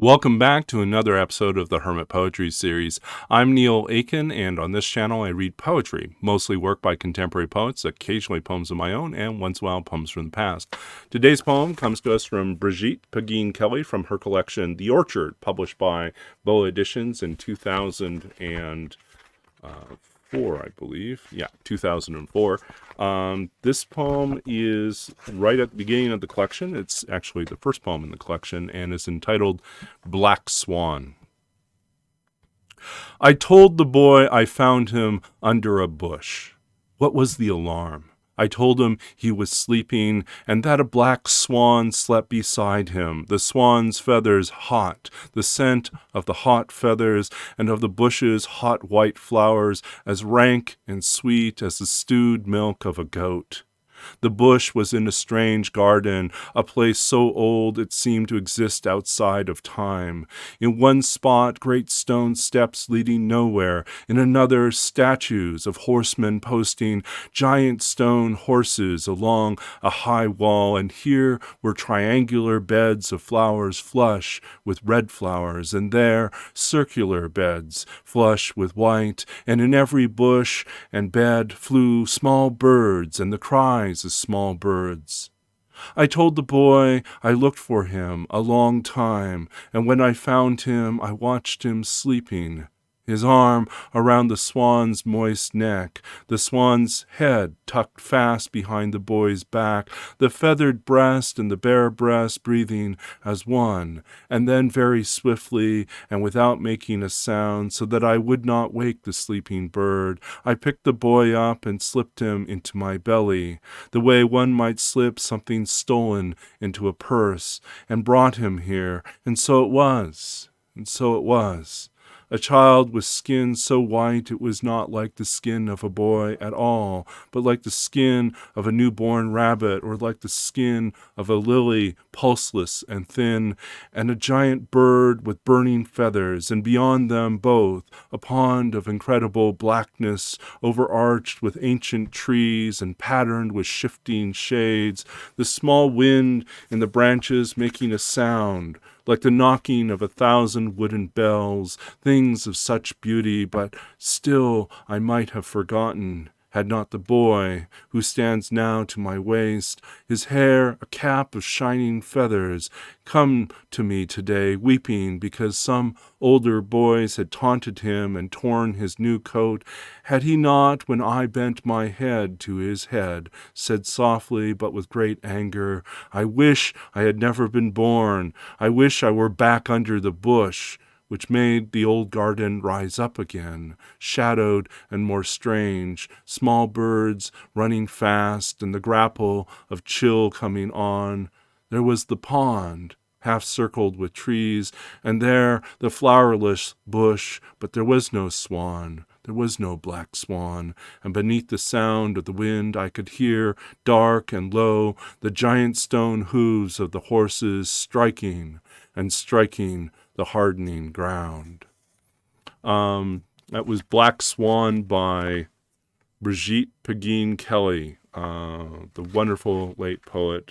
Welcome back to another episode of the Hermit Poetry Series. I'm Neil Aitken, and on this channel I read poetry, mostly work by contemporary poets, occasionally poems of my own, and once in a while poems from the past. Today's poem comes to us from Brigit Pegeen Kelly from her collection The Orchard, published by BOA Editions in 2004, I believe. Yeah, 2004. This poem is right at the beginning of the collection. It's actually the first poem in the collection and is entitled Black Swan. I told the boy I found him under a bush. What was the alarm? I told him he was sleeping and that a black swan slept beside him, the swan's feathers hot, the scent of the hot feathers and of the bush's hot white flowers as rank and sweet as the stewed milk of a goat. The bush was in a strange garden, a place so old it seemed to exist outside of time. In one spot, great stone steps leading nowhere. In another, statues of horsemen posting giant stone horses along a high wall. And here were triangular beds of flowers flush with red flowers, and there circular beds flush with white. And in every bush and bed flew small birds, and the cries of small birds. I told the boy I looked for him a long time, and when I found him, I watched him sleeping, his arm around the swan's moist neck, the swan's head tucked fast behind the boy's back, the feathered breast and the bare breast breathing as one, and then very swiftly and without making a sound, so that I would not wake the sleeping bird, I picked the boy up and slipped him into my belly, the way one might slip something stolen into a purse, and brought him here, and so it was, and so it was. A child with skin so white it was not like the skin of a boy at all, but like the skin of a newborn rabbit, or like the skin of a lily, pulseless and thin, and a giant bird with burning feathers, and beyond them both a pond of incredible blackness, overarched with ancient trees and patterned with shifting shades, the small wind in the branches making a sound, like the knocking of 1,000 wooden bells, things of such beauty, but still I might have forgotten, had not the boy, who stands now to my waist, his hair a cap of shining feathers, come to me today, weeping because some older boys had taunted him and torn his new coat, had he not, when I bent my head to his head, said softly but with great anger, I wish I had never been born, I wish I were back under the bush, which made the old garden rise up again, shadowed and more strange, small birds running fast, and the grapple of chill coming on. There was the pond, half circled with trees, and there the flowerless bush, but there was no swan. There was no black swan, and beneath the sound of the wind I could hear, dark and low, the giant stone hooves of the horses striking and striking the hardening ground. That was Black Swan by Brigit Pegeen Kelly, the wonderful late poet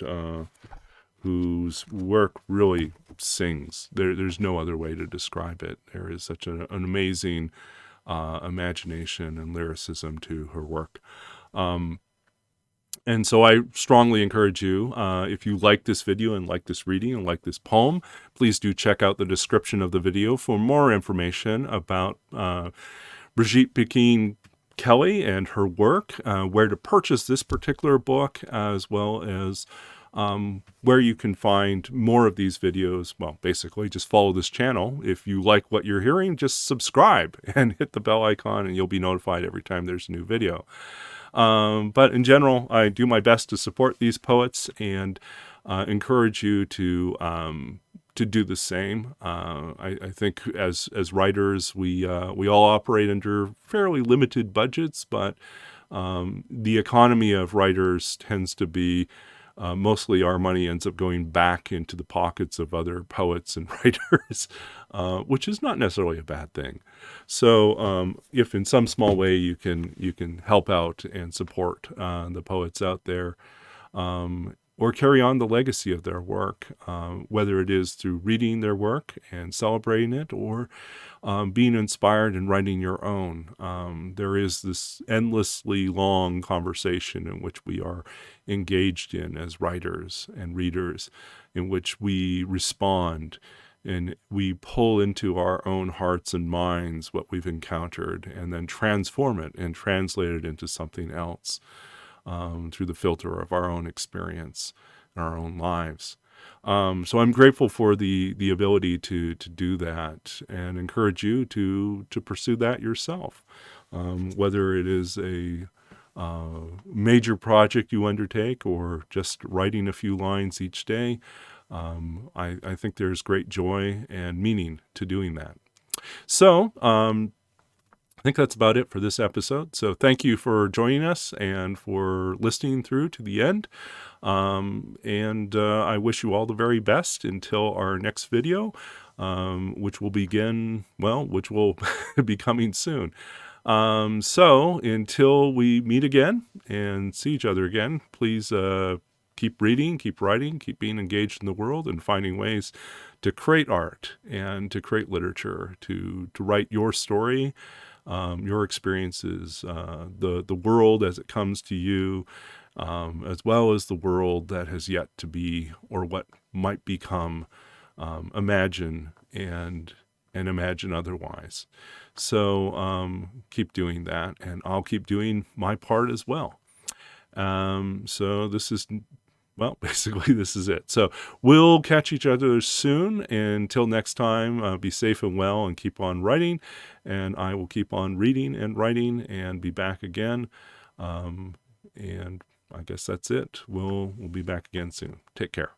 whose work really sings. There's no other way to describe it. There is such an amazing imagination and lyricism to her work. And so I strongly encourage you, if you like this video and like this reading and like this poem, please do check out the description of the video for more information about Brigit Pegeen Kelly and her work, where to purchase this particular book, as well as where you can find more of these videos. Well, basically, just follow this channel. If you like what you're hearing, just subscribe and hit the bell icon, and you'll be notified every time there's a new video. But in general, I do my best to support these poets and encourage you to do the same. I think as writers, we all operate under fairly limited budgets, but the economy of writers tends to be mostly our money ends up going back into the pockets of other poets and writers, which is not necessarily a bad thing. So if in some small way you can help out and support the poets out there, or carry on the legacy of their work, whether it is through reading their work and celebrating it, or being inspired and writing your own. There is this endlessly long conversation in which we are engaged in as writers and readers, in which we respond and we pull into our own hearts and minds what we've encountered and then transform it and translate it into something else through the filter of our own experience and our own lives. So I'm grateful for the ability to do that, and encourage you to pursue that yourself, whether it is a major project you undertake or just writing a few lines each day. I think there's great joy and meaning to doing that. So I think that's about it for this episode. So thank you for joining us and for listening through to the end. I wish you all the very best until our next video, which will be coming soon. So until we meet again and see each other again, please keep reading, keep writing, keep being engaged in the world, and finding ways to create art and to create literature, to write your story, your experiences, the world as it comes to you, as well as the world that has yet to be, or what might become. Imagine and imagine otherwise. So keep doing that, and I'll keep doing my part as well. So this is, basically this is it. So we'll catch each other soon. Until next time, be safe and well, and keep on writing. And I will keep on reading and writing and be back again. And I guess that's it. We'll be back again soon. Take care.